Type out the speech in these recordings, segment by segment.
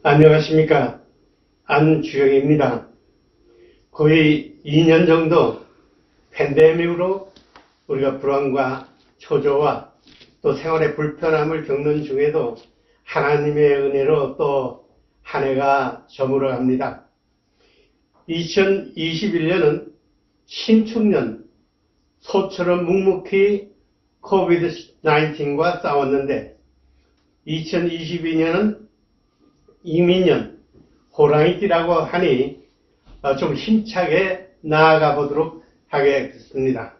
안녕하십니까. 안주영입니다. 거의 2년 정도 팬데믹으로 우리가 불안과 초조와 또 생활의 불편함을 겪는 중에도 하나님의 은혜로 또 한 해가 저물어 갑니다. 2021년은 신축년, 소처럼 묵묵히 코비드-19과 싸웠는데 2022년은 이민년, 호랑이띠라고 하니 좀 힘차게 나아가 보도록 하겠습니다.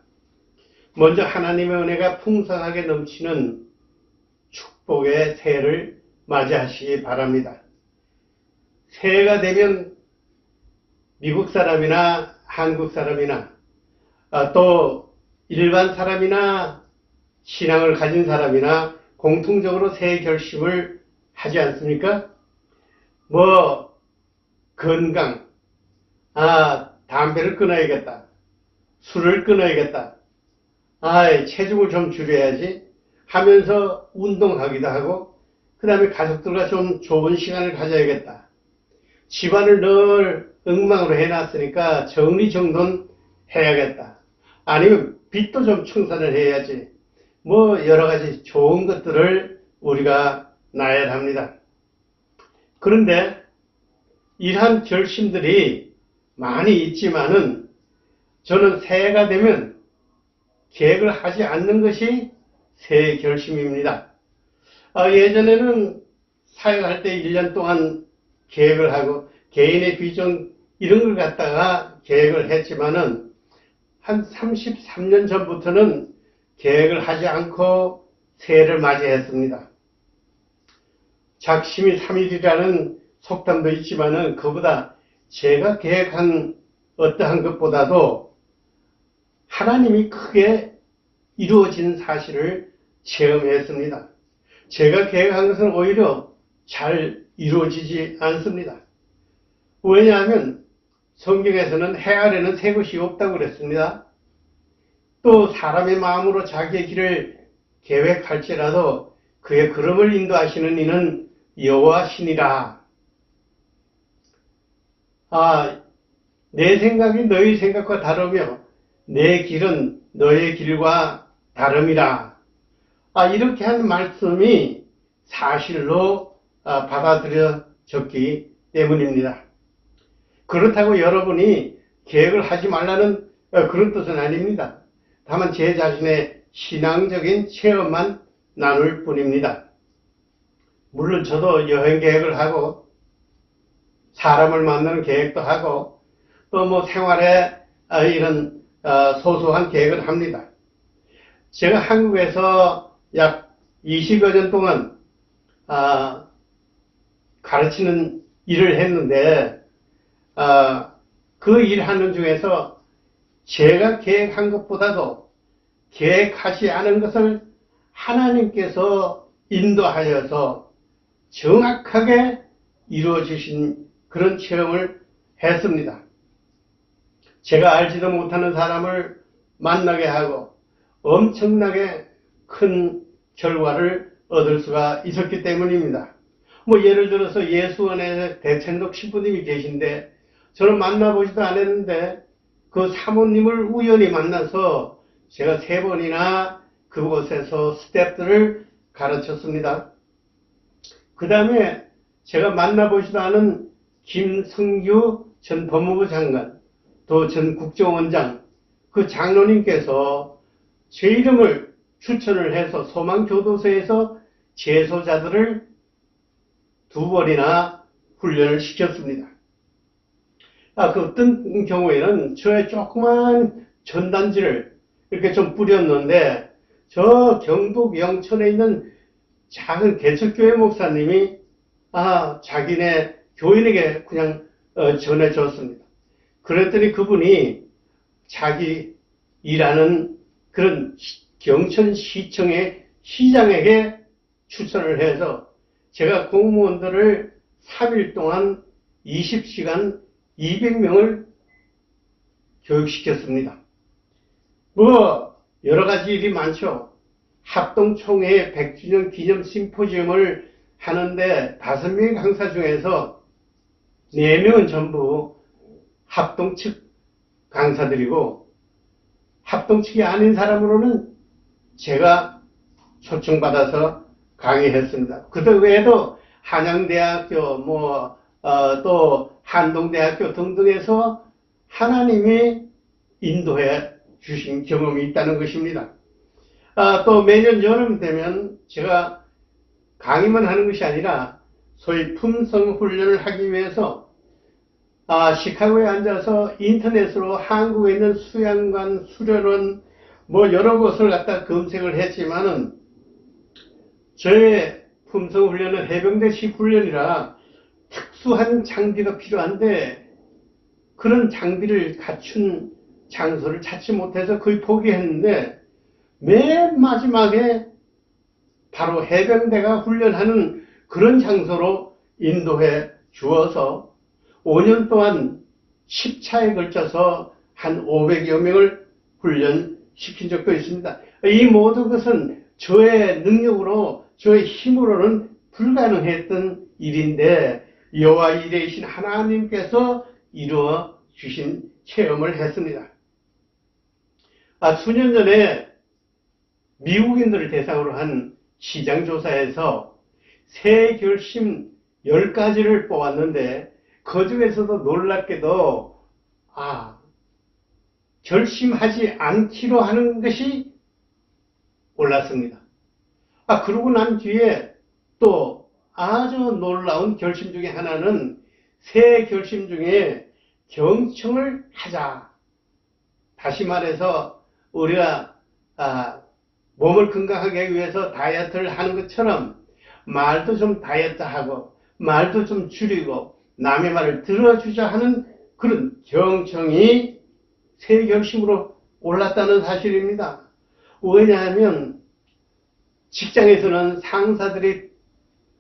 먼저 하나님의 은혜가 풍성하게 넘치는 축복의 새해를 맞이하시기 바랍니다. 새해가 되면 미국 사람이나 한국 사람이나 또 일반 사람이나 신앙을 가진 사람이나 공통적으로 새해 결심을 하지 않습니까? 건강, 담배를 끊어야겠다. 술을 끊어야겠다. 체중을 좀 줄여야지 하면서 운동하기도 하고, 그 다음에 가족들과 좀 좋은 시간을 가져야겠다. 집안을 늘 엉망으로 해놨으니까 정리정돈 해야겠다. 아니면 빚도 좀 청산을 해야지. 여러 가지 좋은 것들을 우리가 나열합니다. 그런데 이러한 결심들이 많이 있지만은 저는 새해가 되면 계획을 하지 않는 것이 새해 결심입니다. 예전에는 사역할 때 1년 동안 계획을 하고 개인의 비전 이런 걸 갖다가 계획을 했지만은 한 33년 전부터는 계획을 하지 않고 새해를 맞이했습니다. 작심이 3일이라는 속담도 있지만은 그보다 제가 계획한 어떠한 것보다도 하나님이 크게 이루어진 사실을 체험했습니다. 제가 계획한 것은 오히려 잘 이루어지지 않습니다. 왜냐하면 성경에서는 해 아래는 새 것이 없다고 그랬습니다. 또 사람의 마음으로 자기의 길을 계획할지라도 그의 걸음을 인도하시는 이는 여호와시니라. 내 생각이 너희 생각과 다르며 내 길은 너의 길과 다름이라. 이렇게 한 말씀이 사실로 받아들여졌기 때문입니다. 그렇다고 여러분이 계획을 하지 말라는 그런 뜻은 아닙니다. 다만 제 자신의 신앙적인 체험만 나눌 뿐입니다. 물론 저도 여행 계획을 하고 사람을 만나는 계획도 하고 또 생활에 이런 소소한 계획을 합니다. 제가 한국에서 약 20여 년 동안 가르치는 일을 했는데 그 일하는 중에서 제가 계획한 것보다도 계획하지 않은 것을 하나님께서 인도하여서 정확하게 이루어지신 그런 체험을 했습니다. 제가 알지도 못하는 사람을 만나게 하고 엄청나게 큰 결과를 얻을 수가 있었기 때문입니다. 예를 들어서 예수원에 대천독 신부님이 계신데 저는 만나보지도 않았는데 그 사모님을 우연히 만나서 제가 3번이나 그곳에서 스텝들을 가르쳤습니다. 그 다음에 제가 만나보지도 않은 김성규 전 법무부 장관, 또 전 국정원장, 그 장로님께서 제 이름을 추천을 해서 소망교도소에서 재소자들을 2번이나 훈련을 시켰습니다. 그 어떤 경우에는 저의 조그만 전단지를 이렇게 좀 뿌렸는데 저 경북 영천에 있는 작은 개척교회 목사님이 자기네 교인에게 그냥 전해줬습니다. 그랬더니 그분이 자기 일하는 그런 경천시청의 시장에게 추천을 해서 제가 공무원들을 3일 동안 20시간 200명을 교육시켰습니다. 여러 가지 일이 많죠. 합동총회 100주년 기념 심포지엄을 하는데 5명의 강사 중에서 4명은 전부 합동 측 강사들이고, 합동 측이 아닌 사람으로는 제가 초청받아서 강의했습니다. 그 외에도 한양대학교, 또 한동대학교 등등에서 하나님이 인도해 주신 경험이 있다는 것입니다. 또 매년 여름 되면 제가 강의만 하는 것이 아니라 소위 품성 훈련을 하기 위해서 시카고에 앉아서 인터넷으로 한국에 있는 수양관, 수련원 여러 곳을 갖다 검색을 했지만은 저의 품성 훈련은 해병대식 훈련이라 특수한 장비가 필요한데 그런 장비를 갖춘 장소를 찾지 못해서 거의 포기했는데 맨 마지막에 바로 해병대가 훈련하는 그런 장소로 인도해 주어서 5년 동안 10차에 걸쳐서 한 500여 명을 훈련시킨 적도 있습니다. 이 모든 것은 저의 능력으로, 저의 힘으로는 불가능했던 일인데 여호와 이레이신 하나님께서 이루어 주신 체험을 했습니다. 수년 전에 미국인들을 대상으로 한 시장조사에서 새 결심 10가지를 뽑았는데 그 중에서도 놀랍게도 결심하지 않기로 하는 것이 올랐습니다. 그러고 난 뒤에 또 아주 놀라운 결심 중에 하나는 새 결심 중에 경청을 하자. 다시 말해서 우리가 몸을 건강하게 하기 위해서 다이어트를 하는 것처럼 말도 좀 다이어트하고 말도 좀 줄이고 남의 말을 들어주자 하는 그런 경청이 새 결심으로 올랐다는 사실입니다. 왜냐하면 직장에서는 상사들이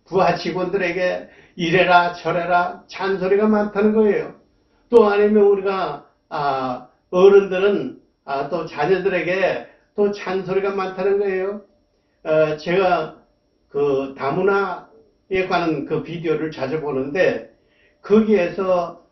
부하 직원들에게 이래라 저래라 잔소리가 많다는 거예요. 또 아니면 우리가 어른들은 또 자녀들에게 또 잔소리가 많다는 거예요. 제가 그 다문화에 관한 그 비디오를 자주 보는데 거기에서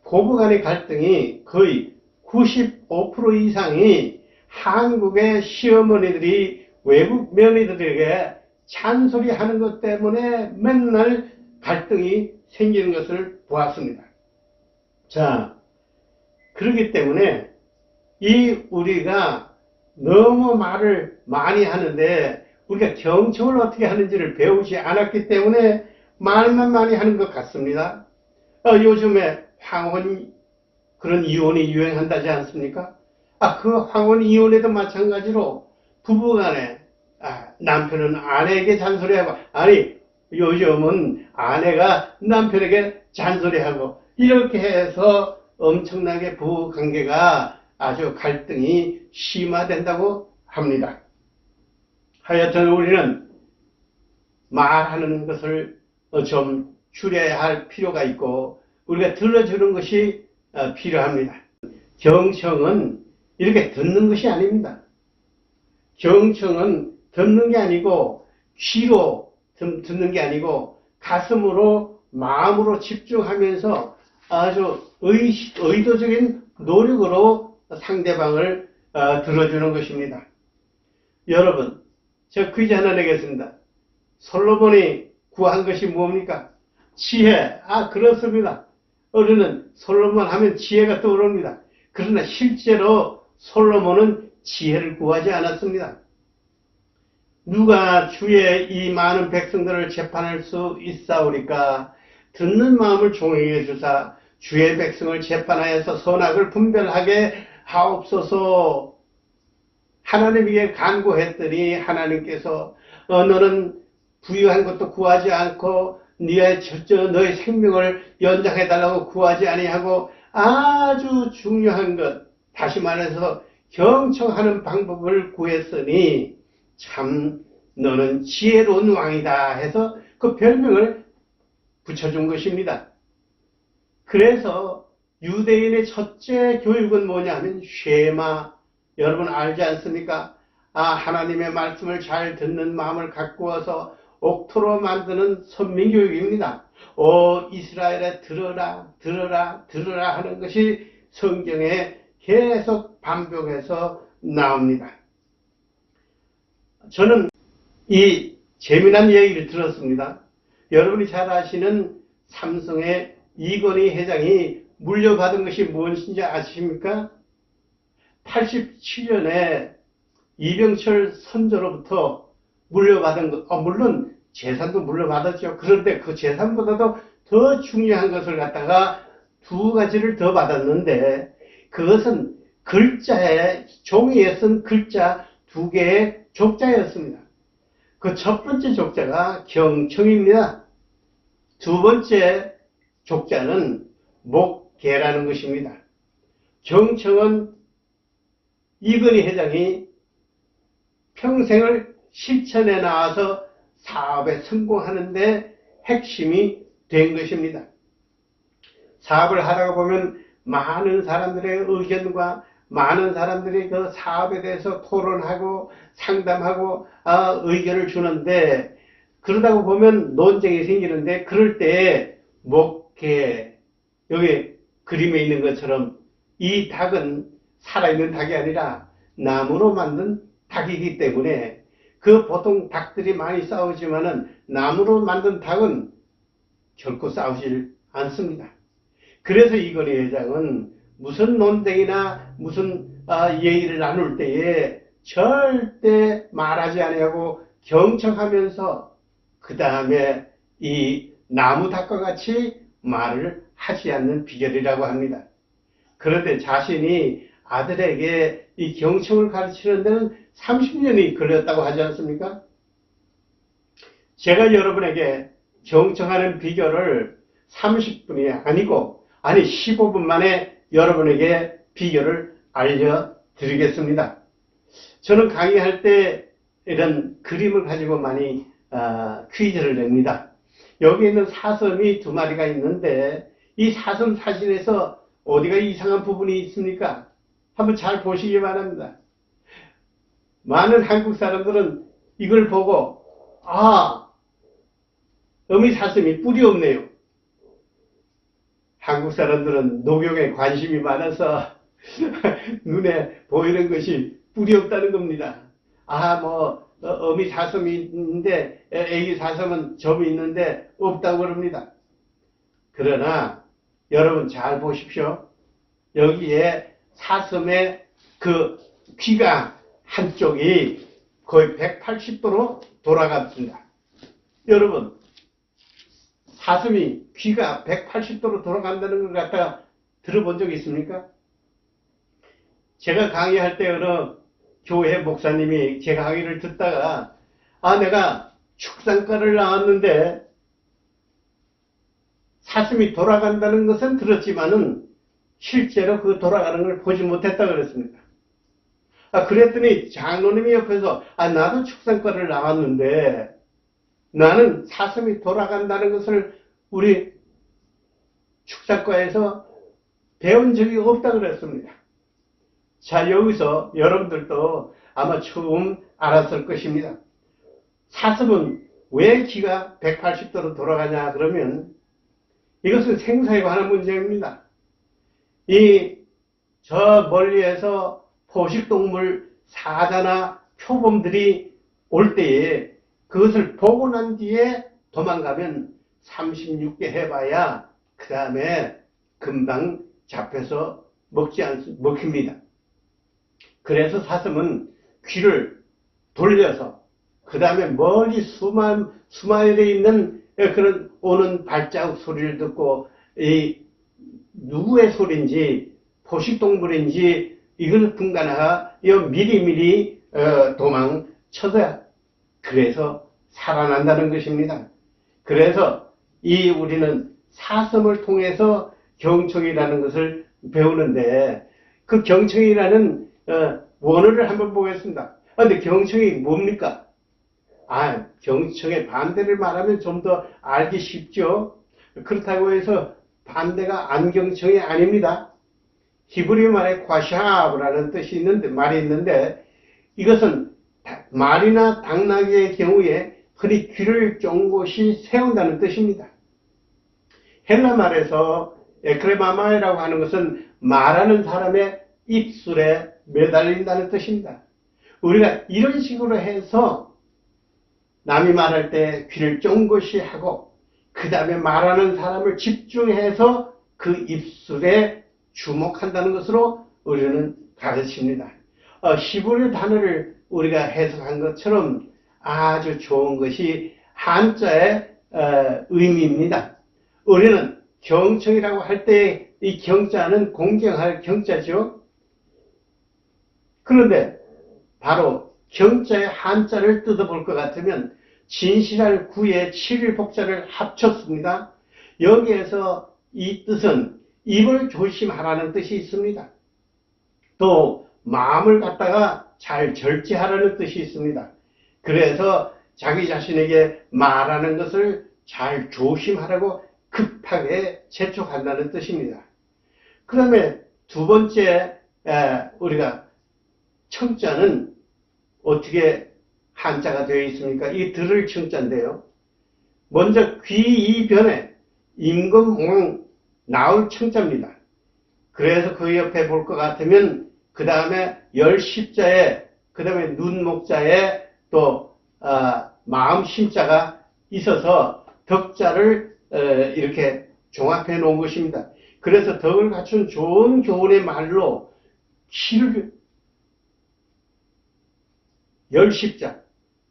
고부간의 갈등이 거의 95% 이상이 한국의 시어머니들이 외국 며느리들에게 잔소리하는 것 때문에 맨날 갈등이 생기는 것을 보았습니다. 자, 그렇기 때문에 우리가 너무 말을 많이 하는데 우리가 경청을 어떻게 하는지를 배우지 않았기 때문에 말만 많이 하는 것 같습니다. 요즘에 황혼 그런 이혼이 유행한다지 않습니까? 그 황혼 이혼에도 마찬가지로 부부간에 남편은 아내에게 잔소리하고 요즘은 아내가 남편에게 잔소리하고 이렇게 해서 엄청나게 부부관계가 아주 갈등이 심화된다고 합니다. 하여튼 우리는 말하는 것을 좀 줄여야 할 필요가 있고 우리가 들어주는 것이 필요합니다. 경청은 이렇게 듣는 것이 아닙니다. 경청은 듣는 게 아니고 귀로 듣는 게 아니고 가슴으로 마음으로 집중하면서 아주 의도적인 노력으로 상대방을 들어주는 것입니다. 여러분, 저 퀴즈 하나 내겠습니다. 솔로몬이 구한 것이 뭡니까? 지혜. 그렇습니다. 우리는 솔로몬 하면 지혜가 떠오릅니다. 그러나 실제로 솔로몬은 지혜를 구하지 않았습니다. 누가 주의 이 많은 백성들을 재판할 수 있사오리까? 듣는 마음을 종에게 주사 주의 백성을 재판하여서 선악을 분별하게 하옵소서. 하나님에게 간구했더니 하나님께서 너는 부유한 것도 구하지 않고 너의 생명을 연장해달라고 구하지 아니하고 아주 중요한 것, 다시 말해서 경청하는 방법을 구했으니 참 너는 지혜로운 왕이다 해서 그 별명을 붙여준 것입니다. 그래서 유대인의 첫째 교육은 뭐냐 하면 쉐마, 여러분 알지 않습니까? 하나님의 말씀을 잘 듣는 마음을 가꾸어서 옥토로 만드는 선민교육입니다. 오 이스라엘에 들어라 들어라 들어라 하는 것이 성경에 계속 반복해서 나옵니다. 저는 이 재미난 얘기를 들었습니다. 여러분이 잘 아시는 삼성의 이건희 회장이 물려받은 것이 무엇인지 아십니까? 87년에 이병철 선조로부터 물려받은 것, 물론 재산도 물려받았죠. 그런데 그 재산보다도 더 중요한 것을 갖다가 두 가지를 더 받았는데, 그것은 글자에, 종이에 쓴 글자 두 개의 족자였습니다. 그 첫 번째 족자가 경청입니다. 두 번째 족자는 목계라는 것입니다. 경청은 이건희 회장이 평생을 실천해 나와서 사업에 성공하는데 핵심이 된 것입니다. 사업을 하다가 보면 많은 사람들의 의견과 많은 사람들이 그 사업에 대해서 토론하고 상담하고 의견을 주는데, 그러다가 보면 논쟁이 생기는데, 그럴 때 목계, 여기 그림에 있는 것처럼 이 닭은 살아있는 닭이 아니라 나무로 만든 닭이기 때문에, 그 보통 닭들이 많이 싸우지만은 나무로 만든 닭은 결코 싸우질 않습니다. 그래서 이건희 회장은 무슨 논쟁이나 무슨 얘기를 나눌 때에 절대 말하지 아니하고 경청하면서 그 다음에 이 나무 닭과 같이 말을 하지 않는 비결이라고 합니다. 그런데 자신이 아들에게 이 경청을 가르치는 데는 30년이 걸렸다고 하지 않습니까? 제가 여러분에게 경청하는 비결을 30분이 아니고 15분 만에 여러분에게 비결을 알려드리겠습니다. 저는 강의할 때 이런 그림을 가지고 많이 퀴즈를 냅니다. 여기 있는 사슴이 두 마리가 있는데 이 사슴 사진에서 어디가 이상한 부분이 있습니까? 한번 잘 보시기 바랍니다. 많은 한국 사람들은 이걸 보고 어미 사슴이 뿔이 없네요. 한국 사람들은 녹용에 관심이 많아서 눈에 보이는 것이 뿔이 없다는 겁니다. 어미 사슴이 있는데 애기 사슴은 점이 있는데 없다고 그럽니다. 그러나 여러분 잘 보십시오. 여기에 사슴의 그 귀가 한쪽이 거의 180도로 돌아갔습니다. 여러분, 사슴이 귀가 180도로 돌아간다는 걸 갖다가 들어본 적 있습니까? 제가 강의할 때 어느 교회 목사님이 제 강의를 듣다가 내가 축산과를 나왔는데 사슴이 돌아간다는 것은 들었지만은 실제로 그 돌아가는 걸 보지 못했다 그랬습니다. 그랬더니 장로님이 옆에서 나도 축산과를 나왔는데 나는 사슴이 돌아간다는 것을 우리 축산과에서 배운 적이 없다 그랬습니다. 자, 여기서 여러분들도 아마 처음 알았을 것입니다. 사슴은 왜 귀가 180도로 돌아가냐 그러면 이것은 생사에 관한 문제입니다. 저 멀리에서 포식동물 사자나 표범들이 올 때에 그것을 보고 난 뒤에 도망가면 36개 해봐야 그 다음에 금방 잡혀서 먹힙니다. 그래서 사슴은 귀를 돌려서 그 다음에 멀리 수마일에 있는 그런 오는 발자국 소리를 듣고 누구의 소리인지 포식동물인지 이걸 분간하가 미리미리 도망쳐서 그래서 살아난다는 것입니다. 그래서 우리는 사슴을 통해서 경청이라는 것을 배우는데 그 경청이라는 원어를 한번 보겠습니다. 근데 경청이 뭡니까? 경청의 반대를 말하면 좀 더 알기 쉽죠. 그렇다고 해서 반대가 안경청이 아닙니다. 히브리 말에 과샤브라는 말이 있는데 이것은 말이나 당나귀의 경우에 흔히 귀를 쫑긋이 세운다는 뜻입니다. 헬라 말에서 에크레마마이라고 하는 것은 말하는 사람의 입술에 매달린다는 뜻입니다. 우리가 이런 식으로 해서 남이 말할 때 귀를 쫑긋이 하고 그 다음에 말하는 사람을 집중해서 그 입술에 주목한다는 것으로 우리는 가르칩니다. 히브리 단어를 우리가 해석한 것처럼 아주 좋은 것이 한자의 의미입니다. 우리는 경청이라고 할 때 이 경자는 공경할 경자죠. 그런데 바로 경자의 한자를 뜯어볼 것 같으면 진실할 구의 7일 복자를 합쳤습니다. 여기에서 이 뜻은 입을 조심하라는 뜻이 있습니다. 또 마음을 갖다가 잘 절제하라는 뜻이 있습니다. 그래서 자기 자신에게 말하는 것을 잘 조심하라고 급하게 재촉한다는 뜻입니다. 그 다음에 두 번째 우리가 청자는 어떻게 한자가 되어 있습니까? 이 들을 청자인데요. 먼저 귀, 이, 변에 임금, 몽, 나올 청자입니다. 그래서 그 옆에 볼 것 같으면 그 다음에 열십자에 그 다음에 눈목자에 또 마음 심자가 있어서 덕자를 이렇게 종합해 놓은 것입니다. 그래서 덕을 갖춘 좋은 교훈의 말로 키를 열십자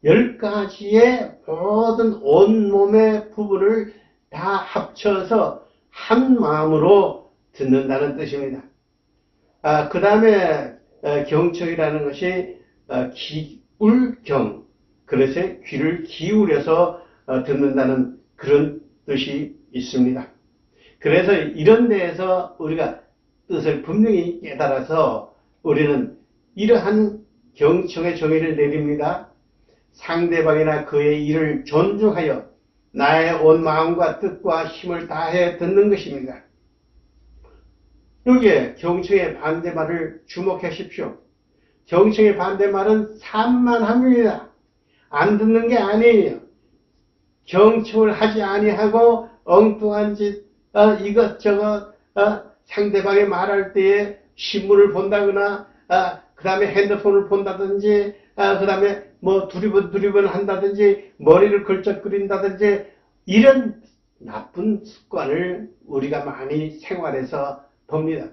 10가지의 모든 온몸의 부분을 다 합쳐서 한 마음으로 듣는다는 뜻입니다. 그 다음에 경청이라는 것이 기울경, 그래서 귀를 기울여서 듣는다는 그런 뜻이 있습니다. 그래서 이런 데에서 우리가 뜻을 분명히 깨달아서 우리는 이러한 경청의 정의를 내립니다. 상대방이나 그의 일을 존중하여 나의 온 마음과 뜻과 힘을 다해 듣는 것입니다. 여기에 경청의 반대말을 주목하십시오. 경청의 반대말은 산만함입니다. 안 듣는 게 아니에요. 경청을 하지 아니하고 엉뚱한 짓, 이것저것 상대방이 말할 때에 신문을 본다거나 그 다음에 핸드폰을 본다든지 그 다음에 뭐 두리번 한다든지 머리를 걸쩍거린다든지 이런 나쁜 습관을 우리가 많이 생활에서 봅니다.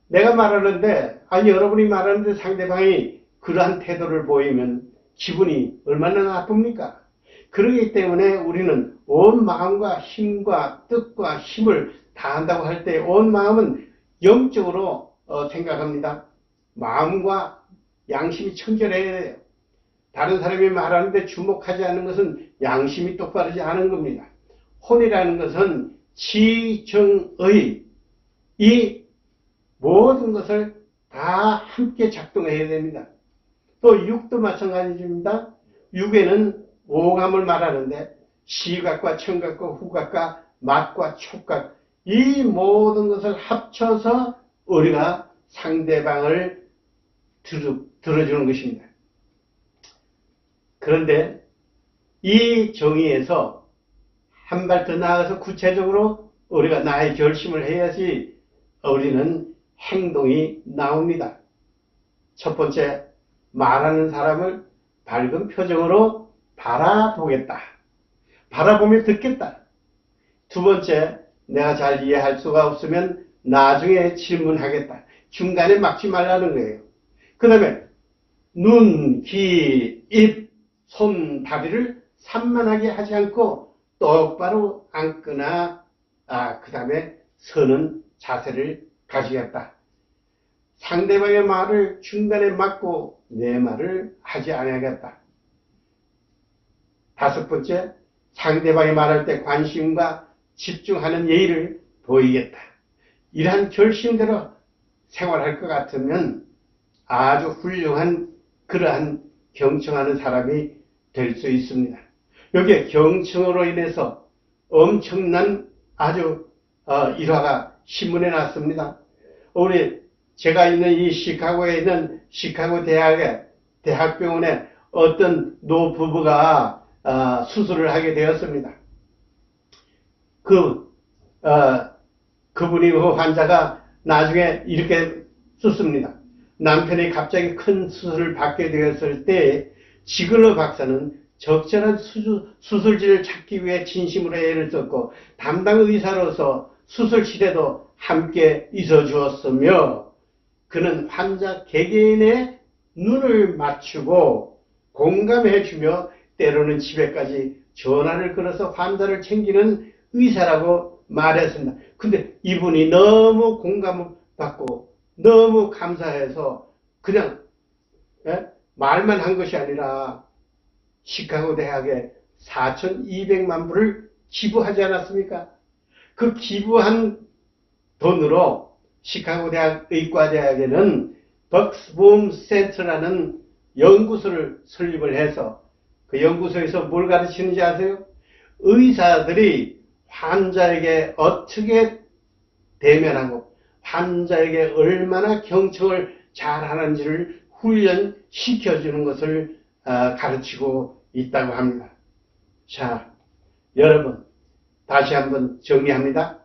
내가 말하는데 여러분이 말하는데 상대방이 그러한 태도를 보이면 기분이 얼마나 나쁩니까? 그러기 때문에 우리는 온 마음과 힘과 뜻과 힘을 다한다고 할 때 온 마음은 영적으로 생각합니다. 마음과 양심이 청결해야 돼요. 다른 사람이 말하는데 주목하지 않는 것은 양심이 똑바르지 않은 겁니다. 혼이라는 것은 지정의, 이 모든 것을 다 함께 작동해야 됩니다. 또 육도 마찬가지입니다. 육에는 오감을 말하는데 시각과 청각과 후각과 맛과 촉각, 이 모든 것을 합쳐서 우리가 상대방을 들어주는 것입니다. 그런데 이 정의에서 한 발 더 나아가서 구체적으로 우리가 나의 결심을 해야지 우리는 행동이 나옵니다. 첫 번째, 말하는 사람을 밝은 표정으로 바라보겠다. 바라보며 듣겠다. 두 번째, 내가 잘 이해할 수가 없으면 나중에 질문하겠다. 중간에 막지 말라는 거예요. 그 다음에 눈, 귀, 입, 손, 다리를 산만하게 하지 않고 똑바로 앉거나 그 다음에 서는 자세를 가지겠다. 상대방의 말을 중간에 막고 내 말을 하지 않아야겠다. 다섯 번째, 상대방이 말할 때 관심과 집중하는 예의를 보이겠다. 이러한 결심대로 생활할 것 같으면 아주 훌륭한 그러한 경청하는 사람이 될 수 있습니다. 여기에 경청으로 인해서 엄청난 아주 일화가 신문에 났습니다. 제가 있는 이 시카고에 있는 시카고 대학병원에 어떤 노부부가 수술을 하게 되었습니다. 그분이 그 환자가 나중에 이렇게 썼습니다. 남편이 갑자기 큰 수술을 받게 되었을 때 지글러 박사는 적절한 수술지를 찾기 위해 진심으로 애를 썼고 담당 의사로서 수술실에도 함께 있어 주었으며 그는 환자 개개인의 눈을 맞추고 공감해 주며 때로는 집에까지 전화를 걸어서 환자를 챙기는 의사라고 말했습니다. 근데 이분이 너무 공감을 받고 너무 감사해서 그냥 말만 한 것이 아니라 시카고 대학에 4,200만 불을 기부하지 않았습니까? 그 기부한 돈으로 시카고 대학 의과대학에는 벅스붐 센터라는 연구소를 설립을 해서 그 연구소에서 뭘 가르치는지 아세요? 의사들이 환자에게 어떻게 대면하고 환자에게 얼마나 경청을 잘하는지를 훈련시켜주는 것을 가르치고 있다고 합니다. 자, 여러분 다시 한번 정리합니다.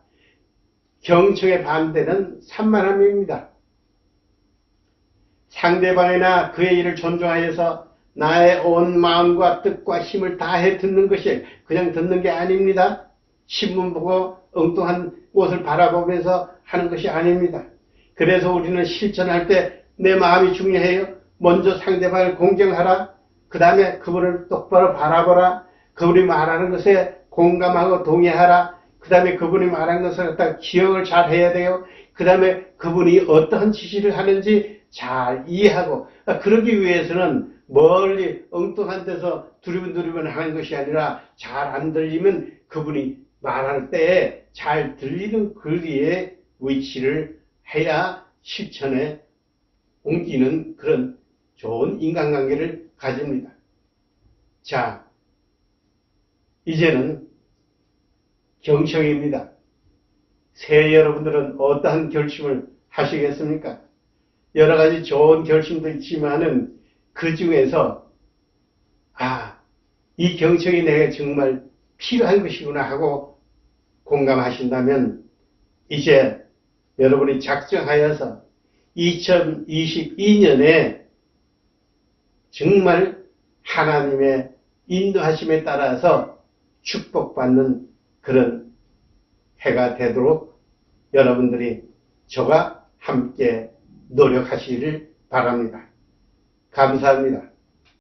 경청의 반대는 산만함입니다. 상대방이나 그의 일을 존중하여서 나의 온 마음과 뜻과 힘을 다해 듣는 것이 그냥 듣는 게 아닙니다. 신문 보고 엉뚱한 곳을 바라보면서 하는 것이 아닙니다. 그래서 우리는 실천할 때 내 마음이 중요해요. 먼저 상대방을 공경하라. 그 다음에 그분을 똑바로 바라보라. 그분이 말하는 것에 공감하고 동의하라. 그 다음에 그분이 말한 것을 갖다 기억을 잘 해야 돼요. 그 다음에 그분이 어떠한 지시를 하는지 잘 이해하고, 그러기 위해서는 멀리 엉뚱한 데서 두리번두리번 하는 것이 아니라 잘 안 들리면 그분이 말할 때 잘 들리는 거리에 위치를 해야 실천에 옮기는 그런 좋은 인간관계를 가집니다. 자, 이제는 경청입니다. 새해 여러분들은 어떠한 결심을 하시겠습니까? 여러 가지 좋은 결심도 있지만은 그 중에서 이 경청이 내게 정말 필요한 것이구나 하고 공감하신다면 이제 여러분이 작정하여서 2022년에 정말 하나님의 인도하심에 따라서 축복받는 그런 해가 되도록 여러분들이 저와 함께 노력하시기를 바랍니다. 감사합니다.